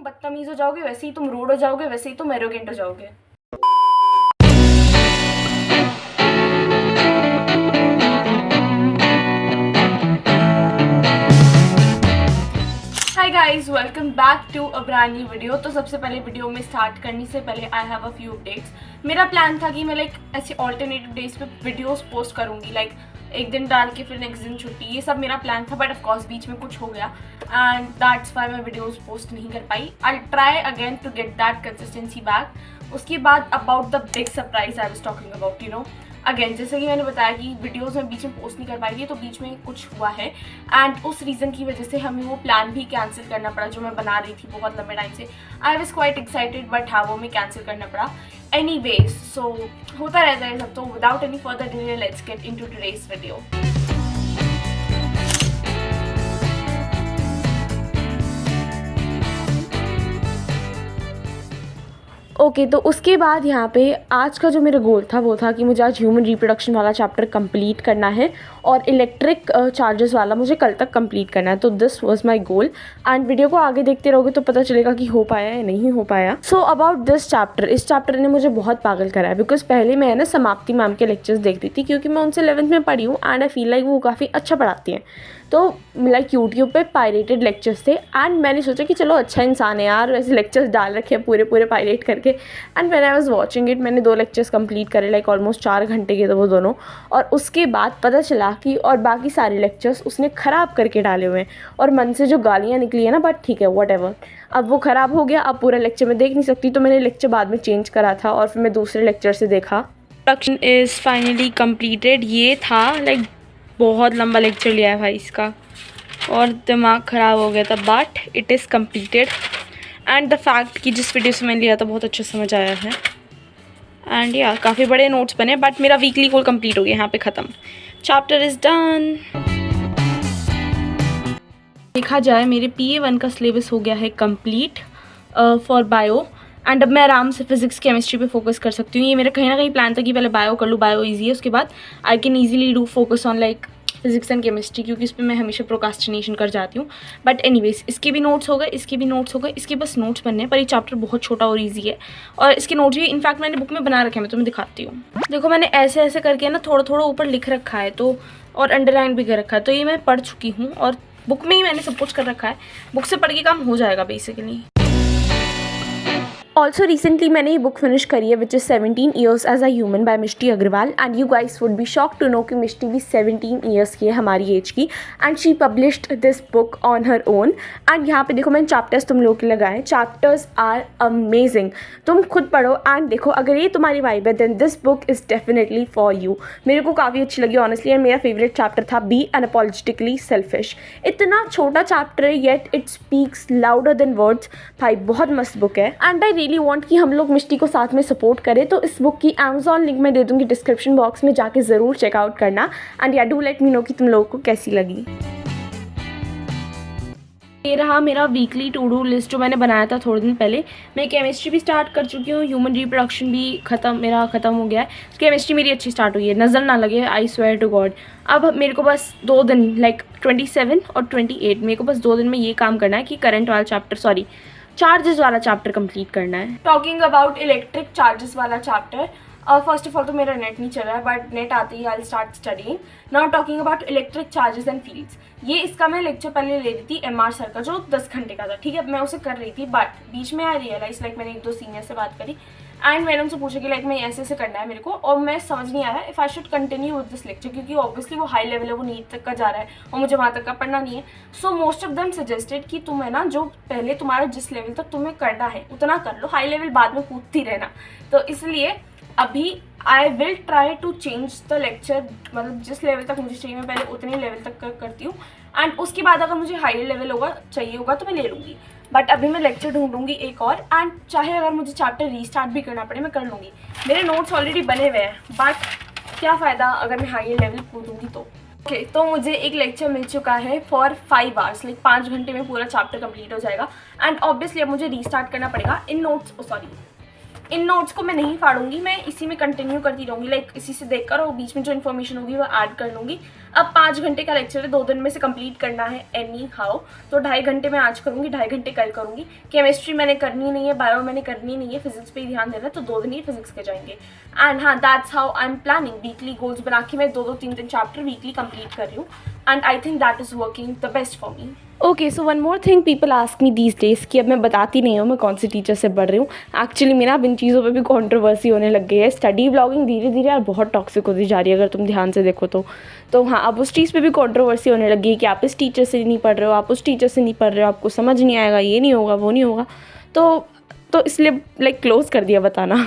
तुम बदतमीज हो जाओगे, वैसे ही तुम रूड हो जाओगे, वैसे ही तुम एरोगेंट हो जाओगे। Hi guys, welcome back to a brand new video. तो सबसे पहले वीडियो में स्टार्ट करने से पहले I have a few updates. मेरा प्लान था कि मैं ऐसे ऑल्टरनेटिव डेज पे वीडियोस पोस्ट करूँगी, एक दिन डाल के फिर नेक्स्ट दिन छुट्टी, ये सब मेरा प्लान था। बट ऑफकोर्स बीच में कुछ हो गया एंड दैट्स वाई मैं वीडियोस पोस्ट नहीं कर पाई। I try again to get that consistency back. उसके बाद about the big surprise I was talking about, again जैसे कि मैंने बताया कि वीडियोस में बीच में पोस्ट नहीं कर पाई थी, तो बीच में कुछ हुआ है एंड उस रीज़न की वजह से हमें वो प्लान भी कैंसिल करना पड़ा जो मैं बना रही थी बहुत लंबे टाइम से। I was quite excited but हाँ, वो मैं कैंसिल करना पड़ा। एनीवेज, सो होता रहता है सब। तो without any further delay let's get into today's video. Okay, तो उसके बाद यहाँ पे आज का जो मेरा गोल था वो था कि मुझे आज ह्यूमन रिप्रोडक्शन वाला चैप्टर कंप्लीट करना है और इलेक्ट्रिक चार्जेस वाला मुझे कल तक कंप्लीट करना है। तो this was my goal and video को आगे देखते रहोगे तो पता चलेगा कि हो पाया या नहीं हो पाया। सो अबाउट दिस चैप्टर, इस चैप्टर ने मुझे बहुत पागल करा है बिकॉज पहले मैं ना समाप्ति मैम के लेक्चर्स देख रही थी क्योंकि मैं उनसे 11th में पढ़ी हूँ एंड आई फील लाइक वो काफ़ी अच्छा पढ़ाती हैं। तो यूट्यूब पे पायरेटेड लेक्चर्स थे एंड मैंने सोचा कि चलो अच्छा इंसान है यार, वैसे लेक्चर्स डाल रखे हैं पूरे पायरेट करके। And when I was watching it, मैंने 2 लेक्चर्स कंप्लीट करे, ऑलमोस्ट 4 घंटे के थे वो दोनों। और उसके बाद पता चला कि और बाकी सारे लेक्चर्स उसने ख़राब करके डाले हुए हैं और मन से जो गालियाँ निकली है ना, बट ठीक है व्हाटएवर। अब वो ख़राब हो गया, अब पूरा लेक्चर मैं देख नहीं सकती, तो मैंने लेक्चर बाद में चेंज करा था और फिर मैं दूसरे लेक्चर से देखा। Production is finally completed. ये था बहुत लंबा लेक्चर लिया है भाई इसका और दिमाग ख़राब हो गया था, but it is completed and the fact कि जिस वीडियो से मैंने लिया था बहुत अच्छा समझ आया है एंड या काफ़ी बड़े नोट्स बने। बट मेरा वीकली गोल कंप्लीट हो गया, यहाँ पे ख़त्म, चैप्टर इज़ डन। देखा जाए मेरे PA1 का सिलेबस हो गया है कंप्लीट फॉर बायो एंड अब मैं आराम से फिजिक्स केमिस्ट्री पे फोकस कर सकती हूँ। ये मेरा कहीं ना कहीं प्लान था कि पहले बायो कर लूँ, बायो ईजी है, उसके बाद I can easily do focus on physics and chemistry, क्योंकि इस पर मैं हमेशा प्रोकास्टिनेशन कर जाती हूँ। बट एनीवेज, इसके भी नोट्स हो गए, इसके भी नोट्स हो गए, इसके बस नोट्स बनने हैं। पर ये चैप्टर बहुत छोटा और ईजी है और इसके नोट्स भी इनफैक्ट मैंने बुक में बना रखे हैं, मैं तुम्हें दिखाती हूँ। देखो मैंने ऐसे ऐसे करके ना थोड़ा थोड़ा ऊपर लिख रखा है तो, और अंडरलाइन भी कर रखा है, तो ये मैं पढ़ चुकी हूँ और बुक में ही मैंने सब कुछ कर रखा है। बुक से पढ़ के काम हो जाएगा बेसिकली। ऑल्सो रिसेंटली मैंने ये बुक फिनिश करी है which is 17 years as a human by Mishti Agrawal and you guys would be shock to know कि मिष्टी भी 17 ईयर्स की है, हमारी एज की, and she published this book on her own. And यहाँ पे देखो मैंने चैप्टर्स तुम लोग के लगाए हैं, चैप्टर्स आर अमेजिंग, तुम खुद पढ़ो एंड देखो अगर ये तुम्हारी वाइब है then this book is definitely for you. मेरे को काफ़ी अच्छी लगी ऑनेस्टली एंड मेरा फेवरेट चैप्टर था बी अनअपॉलोजेटिकली सेल्फिश। इतना छोटा चैप्टर है yet it speaks louder than words. भाई बहुत मस्त बुक है एंड आई रियली वांट कि हम लोग मिष्टी को साथ में सपोर्ट करें। तो इस बुक की अमेजॉन लिंक मैं दे दूंगी डिस्क्रिप्शन बॉक्स में, जाके ज़रूर चेकआउट करना एंड या डू लेट मी नो कि तुम लोगों को कैसी लगी। ये रहा मेरा वीकली टू डू लिस्ट जो मैंने बनाया था थोड़े दिन पहले। मैं केमिस्ट्री भी स्टार्ट कर चुकी हूँ, ह्यूमन रिप्रोडक्शन भी मेरा ख़त्म हो गया है। केमिस्ट्री मेरी अच्छी स्टार्ट हुई है, नज़र ना लगे, आई स्वेयर टू गॉड। अब मेरे को बस 2 दिन 27 और 28 मेरे को बस 2 दिन में ये काम करना है कि करंट वाला चैप्टर चार्जेस वाला चैप्टर कंप्लीट करना है। टॉकिंग अबाउट इलेक्ट्रिक चार्जेस वाला चैप्टर, फर्स्ट ऑफ ऑल तो मेरा नेट नहीं चल रहा है बट नेट आते ही I start studying. Now talking about electric charges and fields, ये इसका मैं लेक्चर पहले ले रही थी MR सर का जो 10 घंटे का था, ठीक है, मैं उसे कर रही थी। बट बीच में आई रियलाइज मैंने 1-2 सीनियर से बात करी एंड मैंने उनसे पूछा कि मैं ऐसे ऐसे करना है मेरे को, और मैं समझ नहीं आ रहा है if I should continue with this lecture, क्योंकि ऑब्वियसली वो हाई लेवल है, वो नीट तक का जा रहा है और मुझे वहाँ तक का पढ़ना नहीं है। So most of them suggested कि तुम है ना जो पहले तुम्हारा जिस लेवल तक तुम्हें करना है उतना कर लो, हाई लेवल बाद में कूदती रहना। तो इसलिए अभी I will try to change the lecture, जिस लेवल तक मुझे चाहिए मैं पहले उतने लेवल तक करती हूँ एंड उसके बाद अगर मुझे हाई लेवल चाहिए होगा तो मैं ले लूँगी। बट अभी मैं लेक्चर ढूंढूंगी एक और एंड चाहे अगर मुझे चैप्टर रीस्टार्ट भी करना पड़े मैं कर लूँगी। मेरे नोट्स ऑलरेडी बने हुए हैं बट क्या फ़ायदा अगर मैं हाई लेवल कूदूँगी तो। ओके, तो मुझे एक लेक्चर मिल चुका है फॉर 5 आवर्स, 5 घंटे में पूरा चैप्टर कंप्लीट हो जाएगा एंड ऑब्वियसली अब मुझे रीस्टार्ट करना पड़ेगा। इन नोट्स को मैं नहीं फाड़ूंगी, मैं इसी में कंटिन्यू करती रहूँगी, लाइक इसी से देखकर और बीच में जो इन्फॉर्मेशन होगी वो ऐड कर लूँगी। अब 5 घंटे का लेक्चर है, 2 दिन में से कंप्लीट करना है एनी हाउ, तो 2.5 घंटे मैं आज करूँगी, 2.5 घंटे कल करूँगी। केमिस्ट्री मैंने करनी नहीं है, बायो मैंने करनी नहीं है, फिजिक्स पे ही ध्यान देना है, तो 2 दिन ही फिजिक्स के जाएंगे। एंड हाँ, that's how I am planning. Weekly goals बना के मैं 2-2 3-3 चैप्टर वीकली कंप्लीट कर रही हूँ, and I think that is working the best for me. Okay, so one more thing people ask me these days कि अब मैं बताती नहीं हूँ मैं कौन सी टीचर से पढ़ रही हूँ। एक्चुअली मेरा अब इन चीज़ों पे भी कंट्रोवर्सी होने लग गई है। स्टडी ब्लॉगिंग धीरे धीरे यार बहुत टॉक्सिक होती जा रही है, अगर तुम ध्यान से देखो तो हाँ, अब उस चीज़ पे भी कंट्रोवर्सी होने लगी है कि आप इस टीचर से नहीं पढ़ रहे हो, आप उस टीचर से नहीं पढ़ रहे हो, आपको समझ नहीं आएगा, ये नहीं होगा, वो नहीं होगा। तो इसलिए लाइक क्लोज़ कर दिया बताना।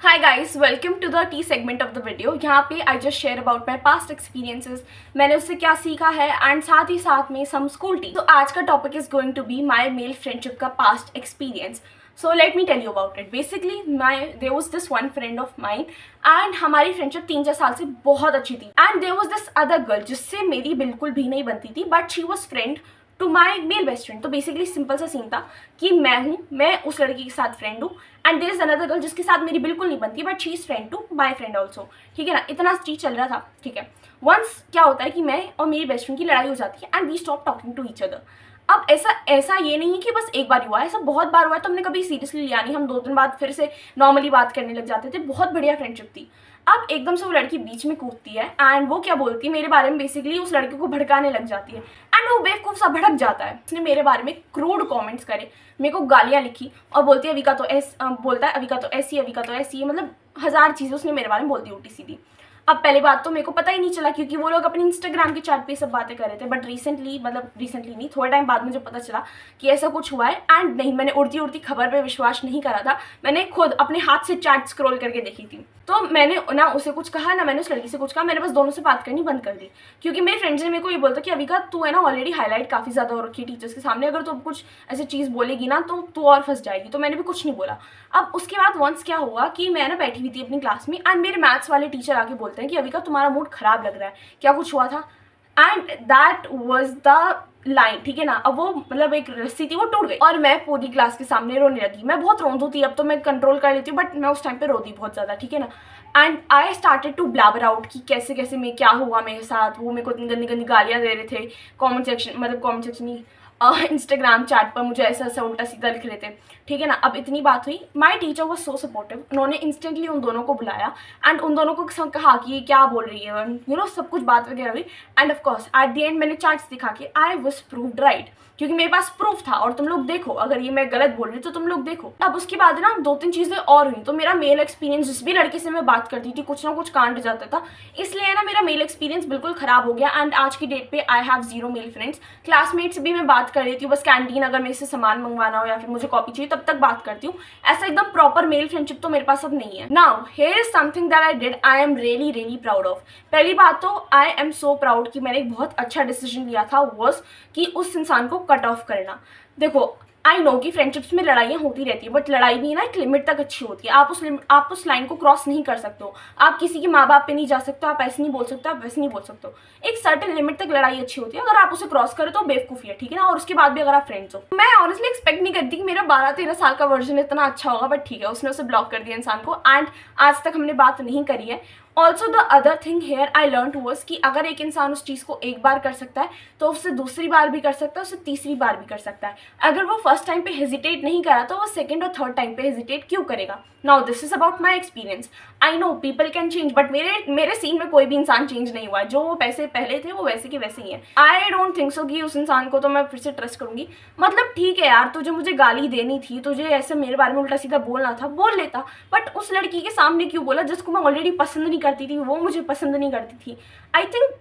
Hi guys, welcome to the T segment of the video। यहाँ पे I just share about my past experiences, मैंने उससे क्या सीखा है, एंड साथ ही साथ में some school tea। तो आज का topic is going to be my male friendship का past experience. So let me tell you about it. Basically there was this one friend of mine, and हमारी फ्रेंडशिप 3-4 साल से बहुत अच्छी थी। And there was this other girl जिससे मेरी बिल्कुल भी नहीं बनती थी, but she was friend to my male best friend. तो बेसिकली सिंपल सा सीन था कि मैं उस लड़की के साथ फ्रेंड हूँ, and there is another girl जिसके साथ मेरी बिल्कुल नहीं बनती, but she is friend to my friend also. ठीक है ना, इतना चीज चल रहा था। ठीक है, वंस क्या होता है कि मैं और मेरी बेस्ट फ्रेंड की लड़ाई हो जाती है, and we stop talking to each other. अब ऐसा ये नहीं है कि बस एक बार हुआ है, ऐसा बहुत बार हुआ है, तो हमने कभी सीरियसली लिया नहीं। हम 2 दिन बाद फिर से नॉर्मली बात करने लग जाते थे, बहुत बढ़िया फ्रेंडशिप थी। अब एकदम से वो लड़की बीच में कूदती है, एंड वो क्या बोलती है मेरे बारे में, बेसिकली उस लड़के को भड़काने लग जाती है, एंड वो बेवकूफ़ सा भड़क जाता है। उसने मेरे बारे में क्रूड कमेंट्स करे, मेरे को गालियाँ लिखी, और बोलती है अविका तो बोलता है अविका तो ऐसी, अविका तो ऐसी है, मतलब 1000 चीज़ें उसने मेरे बारे में बोल दी उल्टी सीधी। अब पहली बात तो मेरे को पता ही नहीं चला, क्योंकि वो लोग अपने इंस्टाग्राम के चैट पे सब बातें कर रहे थे, बट रिसेंटली नहीं, थोड़े टाइम बाद मुझे पता चला कि ऐसा कुछ हुआ है। एंड नहीं, मैंने उड़ती खबर पे विश्वास नहीं करा था, मैंने खुद अपने हाथ से चैट स्क्रॉल करके देखी थी। तो मैंने ना उसे कुछ कहा ना मैंने उस लड़की से कुछ कहा, मैंने बस दोनों से बात करनी बंद कर दी, क्योंकि मेरे फ्रेंड्स ने मेरे को ये बोलता कि अविका तू है ना ऑलरेडी हाईलाइट काफ़ी ज़्यादा हो रखी है टीचर्स के सामने, अगर तू कुछ ऐसी चीज़ बोलेगी ना तो तू और फंस जाएगी। तो मैंने भी कुछ नहीं बोला। अब उसके बाद वंस क्या हुआ कि मैं ना बैठी हुई थी अपनी क्लास में, एंड मेरे मैथ्स वाले टीचर आके बोलते हैं कि अविका तुम्हारा मूड खराब लग रहा है, क्या कुछ हुआ था? And that was the line. ठीक है ना, अब वो मतलब एक रस्सी थी, वो टूट गई, और मैं पूरी क्लास के सामने रोने लगी। मैं बहुत रोंदू थी, अब तो मैं कंट्रोल कर लेती हूँ, बट मैं उस टाइम पे रोती बहुत ज़्यादा। ठीक है ना, and I started to blabber out कि कैसे कैसे मैं क्या हुआ मेरे साथ। वो मेरे को इतनी गंदी गंदी गालियाँ दे रहे थे, कमेंट सेक्शन नहीं, इंस्टाग्राम चैट पर मुझे ऐसा उल्टा सीधा लिख रहे थे। ठीक है ना, अब इतनी बात हुई, my teacher was so supportive. उन्होंने इंस्टेंटली उन दोनों को बुलाया, एंड उन दोनों को कहा कि ये क्या बोल रही है, सब कुछ बात वगैरह हुई। And of course at the end मैंने चार्ट्स दिखा के आई वॉज प्रूव्ड राइट, क्योंकि मेरे पास प्रूफ था, और तुम लोग देखो, अगर ये मैं गलत बोल रही तो तुम लोग देखो। अब उसके बाद ना 2-3 चीज़ें और हुई, तो मेरा मेल एक्सपीरियंस, जिस भी लड़के से मैं बात करती थी कुछ ना कुछ कांड जाता था, इसलिए ना मेरा मेल एक्सपीरियंस बिल्कुल ख़राब हो गया। एंड आज की डेट पे I have 0 male friends. Classmate से भी मैं बात कर लेती हूँ, बस कैंटीन अगर मेरे से सामान मंगवाना हो या फिर मुझे कॉपी चाहिए तब तक बात करती हूँ। ऐसा एकदम प्रॉपर मेल फ्रेंडशिप तो मेरे पास अब नहीं है। Now here is something that I did, I am really proud of. पहली बात तो आई एम सो प्राउड कि मैंने एक बहुत अच्छा डिसीजन लिया था, वॉज कि उस इंसान को कट ऑफ करना। देखो, आई नो कि फ्रेंडशिप्स में लड़ाइयाँ होती रहती है, बट लड़ाई भी ना एक लिमिट तक अच्छी होती है। आप उस लाइन को क्रॉस नहीं कर सकते हो, आप किसी के माँ बाप पे नहीं जा सकते, आप ऐसे नहीं बोल सकते, आप वैसे नहीं बोल सकते हो। एक सर्टेन लिमिट तक लड़ाई अच्छी होती है, अगर आप उसे क्रॉस करो तो बेवकूफ़ी है। ठीक है ना, और उसके बाद भी अगर आप फ्रेंड्स हो। मैं ऑनेस्टली एक्सपेक्ट नहीं करती कि मेरा 12-13 साल का वर्जन इतना अच्छा होगा, बट ठीक है, उसने उसे ब्लॉक कर दिया इंसान को, एंड आज तक हमने बात नहीं करी है। Also the other thing here I learn was कि अगर एक इंसान उस चीज़ को एक बार कर सकता है तो उससे दूसरी बार भी कर सकता है, उससे तीसरी बार भी कर सकता है। अगर वो फर्स्ट टाइम पे हेजिटेट नहीं करा तो वो सेकंड और थर्ड टाइम पे हेजिटेट क्यों करेगा? Now this is about my experience. I know people can change, but मेरे सीन में कोई भी इंसान चेंज नहीं हुआ है। जो वो पैसे पहले थे वो वैसे के वैसे ही है। आई डोंट थिंक सो कि उस इंसान को तो मैं फिर से ट्रस्ट करूंगी। मतलब ठीक है यार, तुझे मुझे गाली देनी थी, तुझे ऐसे मेरे बारे में उल्टा सीधा बोलना था, बोल लेता, बट उस लड़की के सामने क्यों बोला जिसको मैं ऑलरेडी पसंद नहीं करती थी, वो मुझे पसंद नहीं करती थी। आई थिंक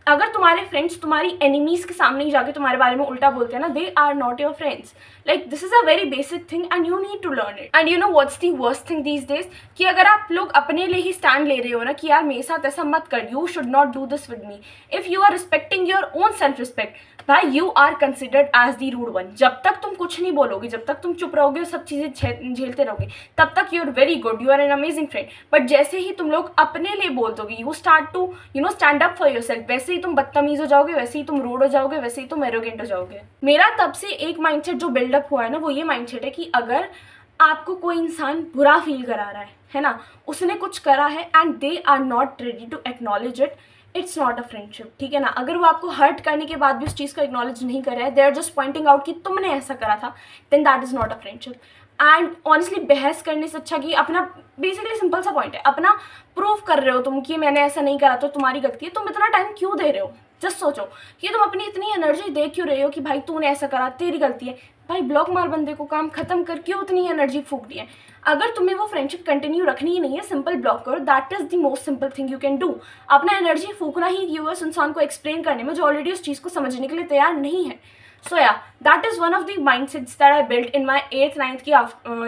अगर तुम्हारे फ्रेंड्स तुम्हारी एनिमीज के सामने ही जाके तुम्हारे बारे में उल्टा बोलते हैं ना, they are not your friends. Like this is a very basic thing and you need to learn it. And you know what's the worst thing these days, कि अगर आप लोग अपने लिए ही स्टैंड ले रहे हो ना कि यार मेरे साथ ऐसा मत कर, you should not do this with me, if you are respecting your own self respect, भाई you are considered as the rude one. जब तक तुम कुछ नहीं बोलोगे, जब तक तुम चुप रहोगे और सब चीज़ें झेलते रहोगे, तब तक you are very good, you are an amazing friend. But जैसे ही तुम लोग अपने लिए बोल दोगे, you start to stand up for your self, वैसे ही तुम बदतमीज हो जाओगे, वैसे ही तुम रूड हो जाओगे, वैसे ही तुम एरोगेंट हो जाओगे। मेरा तब से एक माइंडसेट जो बिल्डअप हुआ है ना, वो ये माइंडसेट है कि अगर आपको कोई इंसान बुरा फील करा रहा है ना, उसने कुछ करा है and they are not ready to acknowledge it, it's not a friendship, ठीक है ना। अगर वो आपको हर्ट करने के बाद भी उस चीज़ को एक्नॉलेज नहीं कर रहे हैं, they are just pointing out कि तुमने ऐसा करा था, then that is not a friendship. And honestly बहस करने से अच्छा कि अपना, बेसिकली सिंपल सा पॉइंट है, अपना प्रूफ कर रहे हो तुम कि मैंने ऐसा नहीं करा तो तुम्हारी गलती है, तुम इतना टाइम क्यों दे रहे हो। जस्ट सोचो कि तुम अपनी इतनी एनर्जी दे क्यों रहे हो कि भाई तूने ऐसा करा, तेरी गलती है। भाई ब्लॉक मार बंदे को, काम खत्म कर, क्यों उतनी एनर्जी फूक दी है। अगर तुम्हें वो फ्रेंडशिप कंटिन्यू रखनी ही नहीं है, सिंपल ब्लॉक करो, that is the most simple thing you can do. अपना एनर्जी फूकना ही क्यों है उस इंसान को एक्सप्लेन करने में जो ऑलरेडी उस चीज़ को समझने के लिए तैयार नहीं है। सो yeah that is one of the mindsets that I built in my 8th 9th की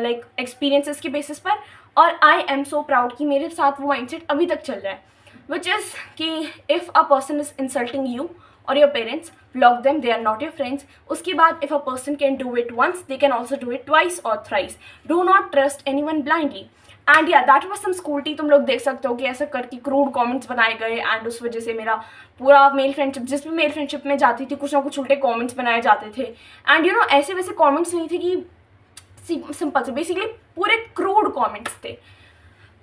लाइक एक्सपीरियंसेस के बेसिस पर, और आई एम सो प्राउड कि मेरे साथ वो माइंडसेट अभी तक चल रहा है, विच इज़ कि if a person is insulting you or your parents, block them, they are not your friends. उसके बाद if a person can do it once, they can also do it twice or thrice. Do not trust anyone blindly. And yeah, that was some school tea। तुम लोग देख सकते हो कि ऐसा करके क्रूड कमेंट्स बनाए गए एंड उस वजह से मेरा पूरा मेल फ्रेंडशिप, जिस भी मेल फ्रेंडशिप में जाती थी कुछ ना कुछ उल्टे कमेंट्स बनाए जाते थे। एंड यू नो ऐसे वैसे कमेंट्स नहीं थे कि सिंपल से, बेसिकली पूरे क्रूड कमेंट्स थे।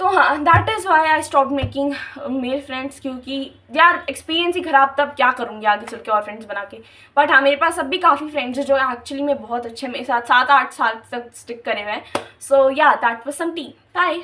तो हाँ, that is why I stop making male friends, क्योंकि यार एक्सपीरियंस ही ख़राब, तब क्या करूँगी आगे चल के और फ्रेंड्स बना के। बट हाँ, मेरे पास अब भी काफ़ी फ्रेंड्स हैं जो एक्चुअली में बहुत अच्छे, मेरे साथ 7-8 साल तक स्टिक करे हुए हैं। So yeah that was some tea. Bye.